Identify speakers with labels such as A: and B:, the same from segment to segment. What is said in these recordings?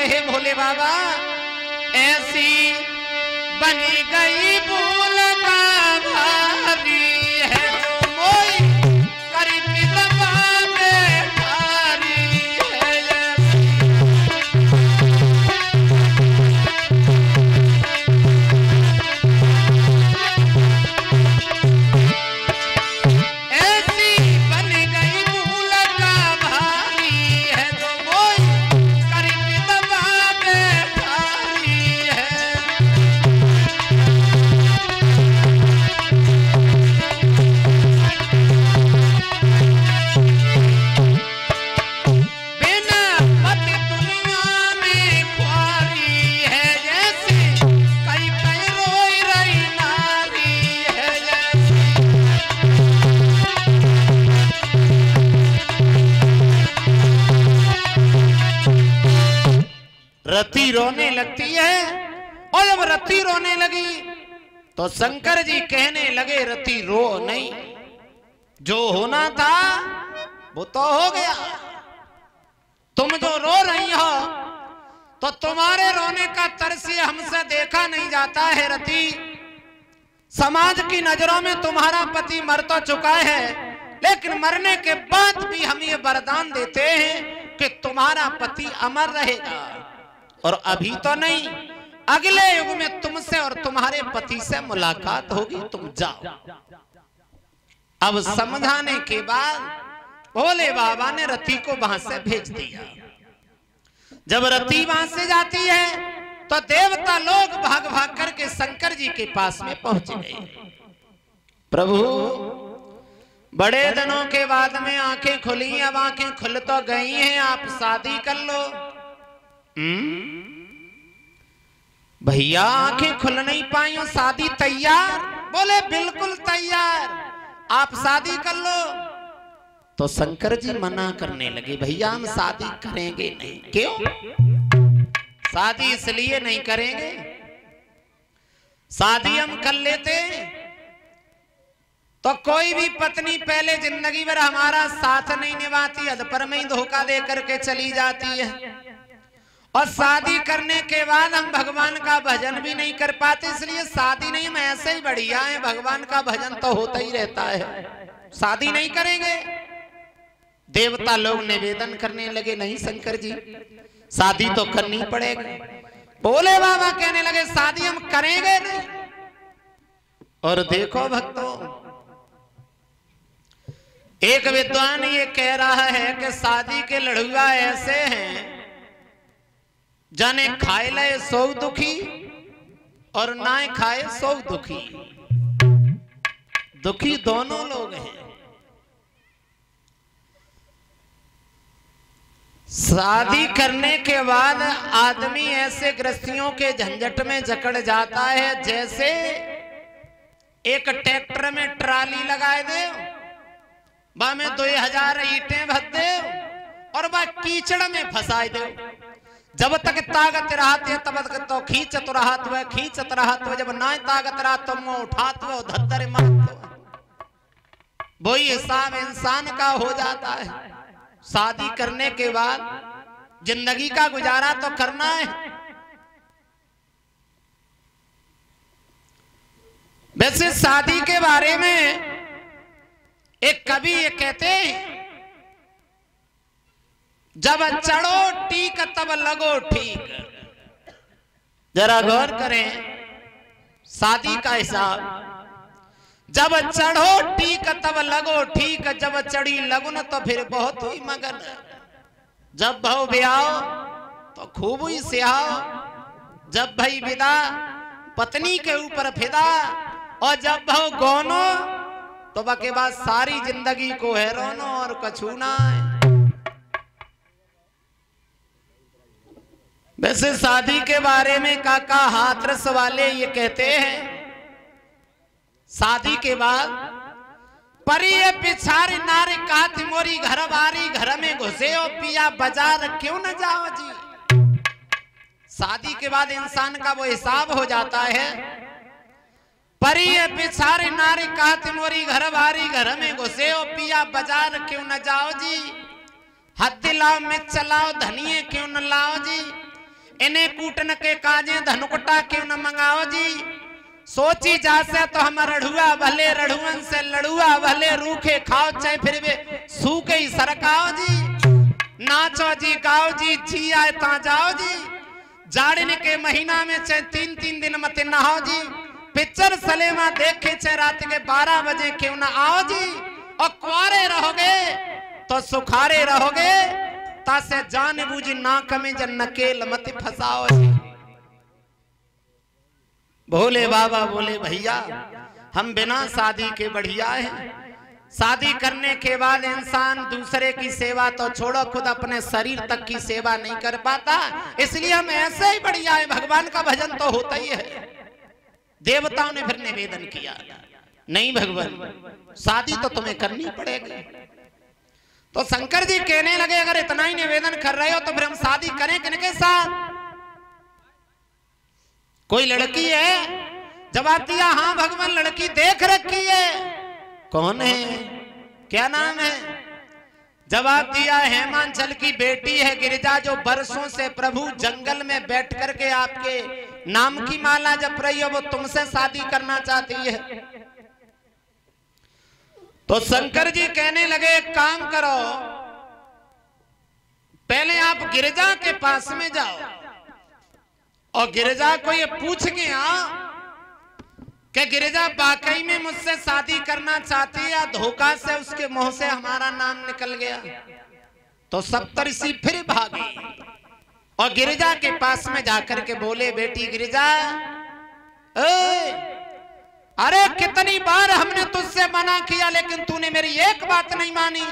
A: हे भोले बाबा ऐसी बनी गई भूल का भारी है जो मोई करी मिलवा में भारी है। ऐसी बनी गई भूल का भारी है जो मोई करी मिलवा में भारी है। बिना पति दुनिया में ख्वारी है जैसे कई कई रोई रही नारी है जैसे। रति रोने लगती है और जब रति रोने लगी तो शंकर जी कहने लगे रति रो नहीं, जो होना था वो तो हो गया। तुम जो रो रही हो तो तुम्हारे रोने का तरस हमसे देखा नहीं जाता है रति। समाज की नजरों में तुम्हारा पति मर तो चुका है, लेकिन मरने के बाद भी हम ये वरदान देते हैं कि तुम्हारा पति अमर रहेगा। और अभी तो नहीं, अगले युग में तुमसे और तुम्हारे पति से मुलाकात होगी, तुम जाओ। अब समझाने के बाद भोले बाबा ने रति को वहां से भेज दिया। जब रति वहां से जाती है तो देवता लोग भाग भाग करके शंकर जी के पास में पहुंच गए। प्रभु बड़े दिनों के बाद में आंखें खुली, अब आंखें खुल तो गई हैं, आप शादी कर लो। भैया आंखें खुल नहीं पाई, शादी तैयार? बोले बिल्कुल तैयार, आप शादी कर लो। तो शंकर जी मना करने लगे, भैया हम शादी करेंगे नहीं। क्यों? शादी इसलिए नहीं करेंगे, शादी हम कर लेते तो कोई भी पत्नी पहले जिंदगी भर हमारा साथ नहीं निभाती, अधपर में ही धोखा दे करके चली जाती है। और शादी करने के बाद हम भगवान का भजन भी नहीं कर पाते, इसलिए शादी नहीं, हम ऐसे ही बढ़िया है, भगवान का भजन तो होता ही रहता है, शादी नहीं करेंगे। देवता लोग निवेदन करने लगे, नहीं शंकर जी शादी तो करनी पड़ेगी। भोले बाबा कहने लगे शादी हम करेंगे नहीं। और देखो भक्तों, एक विद्वान ये कह रहा है कि शादी के लड़ुआ ऐसे हैं जाने खाए लए सौ दुखी और ना खाए सौ दुखी, दुखी दोनों लोग हैं। शादी करने के बाद आदमी ऐसे गृहस्थियों के झंझट में जकड़ जाता है जैसे एक ट्रैक्टर में ट्राली लगाए दे, बा में 2000 ईंटें भर दे और बा कीचड़ में फंसाए दे। जब तक ताकत रहती है तब तक तो खींचत रहत है, खींचत रहत है, जब ना ताकत रहा तो मुंह उठात हो धत्तर मारत। वही हिसाब इंसान का हो जाता है। शादी करने के बाद जिंदगी का गुजारा तो करना है। वैसे शादी के बारे में एक कवि ये कहते हैं, जब चढ़ो टीक तब लगो ठीक। जरा गौर करें शादी का हिसाब, जब चढ़ो टीक तब लगो ठीक, जब चढ़ी लगुन तो फिर बहुत ही मगन। जब भाव ब्याओ तो खूब ही सिहाओ, जब भाई विदा पत्नी के ऊपर फिदा, और जब भाव गौनो तो बाकी बाद सारी जिंदगी को है रोनो और कछू ना है। वैसे शादी के बारे में काका हाथरस वाले ये कहते हैं, शादी के बाद परिये पिछारी नारी कहती मोरी घर बारी, घर में घुसे हो पिया बाजार क्यों न जाओ जी। शादी के बाद इंसान का वो हिसाब हो जाता है, परिये पिछारी नारी कहती मोरी घर बारी, घर में घुसे हो पिया बाजार क्यों न जाओ जी। हद लाओ में चलाओ धनिये क्यों न लाओ जी। इन्हें कूटन के काजे धनुकटा क्यों न मंगाओ जी। सोची जासे तो हम रढ़ुआ भले रढ़ुअन से लड़ुआ भले, रूखे खाओ चाहे फिर वे सूखे ही सरकाओ जी। नाचो जी गाओ जी आए ता जाओ जी। जाड़ने के महीना में चाहे 3-3 दिन मत नहाओ जी। पिक्चर सलेमा देखे चाहे रात के 12 बजे क्यों ना आओ जी। और कुआरे रहोगे तो सुखारे रहोगे, तासे जान बूझी नाक में जन नकेल मत फसाओ जी। भोले बाबा बोले भैया हम बिना शादी के बढ़िया हैं। शादी करने के बाद इंसान दूसरे की सेवा तो छोड़ो, खुद अपने शरीर तक की सेवा नहीं कर पाता, इसलिए हम ऐसे ही बढ़िया है। भगवान का भजन तो होता ही है। देवताओं ने फिर निवेदन किया, नहीं भगवान शादी तो तुम्हें करनी पड़ेगी। तो शंकर जी कहने लगे अगर इतना ही निवेदन कर रहे हो तो फिर हम शादी करें किनके साथ? कोई लड़की है? जवाब दिया हाँ भगवान लड़की देख रखी है। कौन है, क्या नाम है? जवाब दिया हेमांचल की बेटी है गिरिजा, जो बरसों से प्रभु जंगल में बैठ करके आपके नाम की माला जप रही है, वो तुमसे शादी करना चाहती है। तो शंकर जी कहने लगे एक काम करो, पहले आप गिरिजा के पास में जाओ और गिरिजा को ये पूछ के आओ कि गिरिजा वाकई में मुझसे शादी करना चाहती है या धोखा से उसके मुंह से हमारा नाम निकल गया। तो सप्तऋषि फिर भागे और गिरिजा के पास में जाकर के बोले बेटी गिरिजा, अरे कितनी बार हमने तुझसे मना किया लेकिन तूने मेरी एक बात नहीं मानी।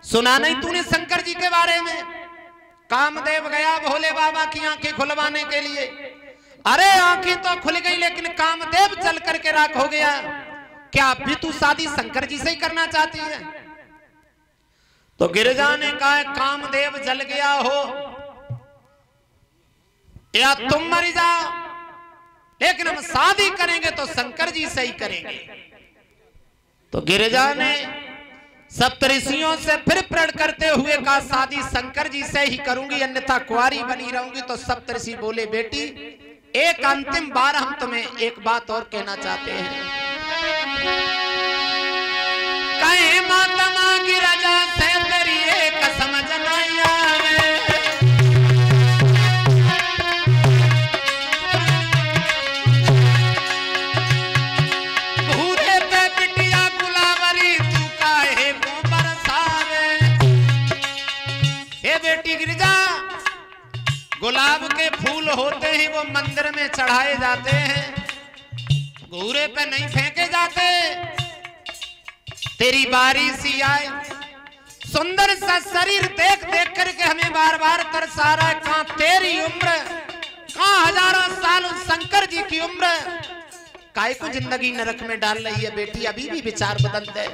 A: सुना नहीं तूने शंकर जी के बारे में? कामदेव गया भोले बाबा की आंखें खुलवाने के लिए, अरे आंखें तो खुल गई लेकिन कामदेव चल करके राख हो गया। क्या अब भी तू शादी शंकर जी से ही करना चाहती है? तो गिरिजा ने कहा कामदेव जल गया हो या तुम मर जाओ, लेकिन हम शादी करेंगे तो शंकर जी से ही करेंगे। तो गिरिजा ने सप्तऋषियों से फिर प्रण करते हुए कहा शादी शंकर जी से ही करूंगी, अन्यथा कुंवारी बनी रहूंगी। तो सप्तऋषि बोले बेटी एक अंतिम बार हम तुम्हें एक बात और कहना चाहते हैं। कहे माता मां गिरिजा से तेरी एक समझ नहीं आवे, भूरे पे बिटिया गुलाबरी तू काहे को बरसावे। हे बेटी गिरिजा, गुलाब के फूल होते ही वो मंदिर में चढ़ाए जाते हैं, घूरे पे नहीं फेंके जाते। तेरी बारी सी आए, सुंदर सा शरीर देख देख करके हमें बार बार तरसा रहा है। कहां तेरी उम्र, कहां हजारों साल उस शंकर जी की उम्र, काहे को जिंदगी नरक में डाल रही है बेटी, अभी भी विचार बदल दे।